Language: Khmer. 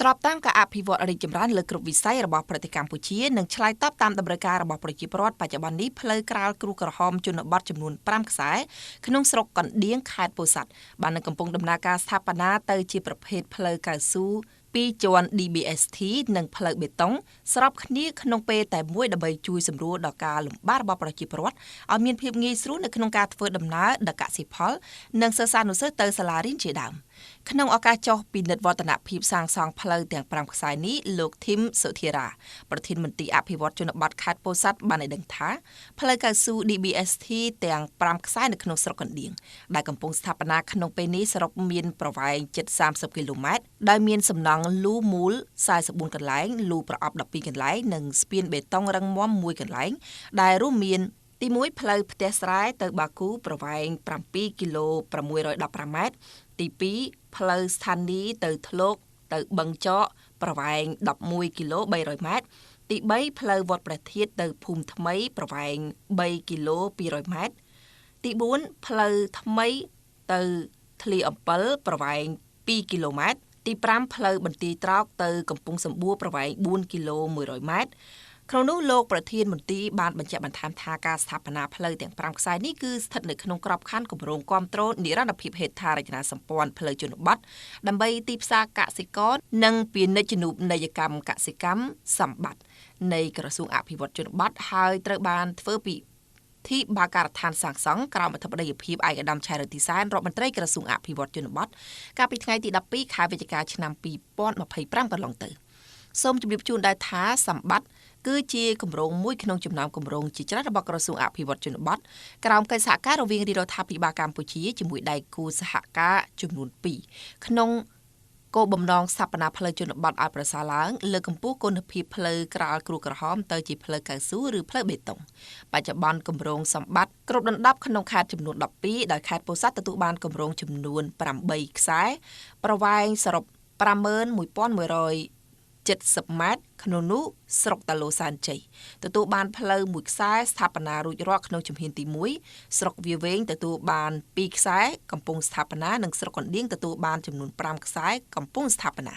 ស្របតាមការអភិវឌ្ឍរីកចម្រើនលើគ្រប់វិស័យរបស់ប្រទេសកម្ពុជានិងឆ្លើយតបតាមតម្រូវការរបស់ប្រជាពលរដ្ឋបច្ចុប្បន្ននេះផ្លូវក្រាលគ្រូក្រហមជនបទចំនួន5ខ្សែក្នុងស្រុកកណ្ដៀងខេត្តពោធិ៍សាត់បាននឹងកំពុងដំណើរការស្ថាបនាទៅជាប្រភេទផ្លូវកៅស៊ូ2ជាន់ DBST និងផ្លូវបេតុងស្របគ្នាក្នុងពេលតែមួយដើម្បីជួយសម្រួលដល់ការលំបាករបស់ប្រជាពលរដ្ឋឲ្យមានភាពងាយស្រួលនៅក្នុងការធ្វើដំណើរដល់កសិផលនិងសិស្សានុសិស្សទៅសាលារៀនជាដើមក្នុងឱកាសចុះពិនិត្យវឌ្ឍនភាពសាងសង់ផ្លូវទាំង5ខ្សែនេះលោកធីមសុធារាប្រធានមន្ត្រីអភិវឌ្ឍជនបទខេត្តពោធិ៍សាត់បានឲ្យដឹងថាផ្លូវកៅស៊ូ DBST ទាំង5ខ្សែនៅក្នុងស្រុកកណ្ដៀងដែលកំពុងស្ថាបនាក្នុងពេលនេះសរុបមានប្រវែងជិត30គីឡូម៉ែត្រដោយមានសំណង់លូមូល44កន្លែងលូប្រអប់12កន្លែងនិងស្ពានបេតុងរឹងមាំ1កន្លែងដែលរួមមានទី1ផ្លូវផ្ទះស្រែទៅបាគូប្រវែង7គីឡូ615ម៉ែត្រទី2ផ្លូវស្ថានីយ៍ទៅធ្លោកទៅបឹងចកប្រវែង11គីឡូ300ម៉ែត្រទី3ផ្លូវវត្តព្រះធាតុទៅភូមិថ្មីប្រវែង3គីឡូ200ម៉ែត្រទី4ផ្លូវថ្មីទៅធ្លីអំពិលប្រវែង2គីឡូម៉ែត្រទី5ផ្លូវបន្ទាយត្រោកទៅកំពង់សម្បួរប្រវែង4គីឡូ100ម៉ែត្រក្នុងនោះលោកប្រធានមន្ត្រីបានបញ្ជាក់បន្ថែមថាការស្ថាបនាផ្លូវទាំង5ខ្សែនេះគឺស្ថិតនៅក្នុងក្របខ័ណ្ឌគម្រោងគាំទ្រនិរន្តរភាពហេដ្ឋារចនាសម្ព័ន្ធផ្លូវជនបទដើម្បីទីផ្សារកសិករនិងពាណិជ្ជនីយកម្មកសិកម្មសម្បត្តិនៃក្រសួងអភិវឌ្ឍជនបទហើយត្រូវបានធ្វើពីទីបាការដ្ឋានសាងសង់ក្រោមអធិបតីភាពឯកឧត្តមឆៃរតទីសែនរដ្ឋមន្ត្រីក្រសួងអភិវឌ្ឍជនបទកាលពីថ្ងៃទី12ខែវិច្ឆិកាឆ្នាំ2025កន្លងទៅសូមជម្រាបជូនដែរថាសម្បត្តិគឺជាគម្រោងមួយក្នុងចំណោមគម្រោងជាច្រើនរបស់ក្រសួងអភិវឌ្ឍជនបទក្រោមកិច្ចសហការរវាងរដ្ឋាភិបាលកម្ពុជាជាមួយដៃគូសហការចំនួន2ក្នុងគោលបំណងស្ថាបនាផ្លូវជនបទឲ្យប្រសើរឡើងលើកកម្ពស់គុណភាពផ្លូវក្រាលគ្រូក្រហមទៅជាផ្លូវកៅស៊ូឬផ្លូវបេតុងបច្ចុប្បន្នគម្រោងសម្បត្តិគ្រប់ដណ្ដប់ក្នុងខេត្តចំនួន12ដោយខេត្តពោធិ៍សាត់ទទួលបានគម្រោងចំនួន8ខ្សែប្រវែងសរុប51170ម៉ែត្រក្នុងនោះស្រុកតាឡូសានជ័យទទួលបានផ្លូវ1ខ្សែស្ថាបនារួចរាល់ក្នុងជំហានទី1ស្រុកវាវែងទទួលបាន2ខ្សែកំពុងស្ថាបនានិងស្រុកកណ្ដៀងទទួលបានចំនួន5ខ្សែកំពុងស្ថាបនា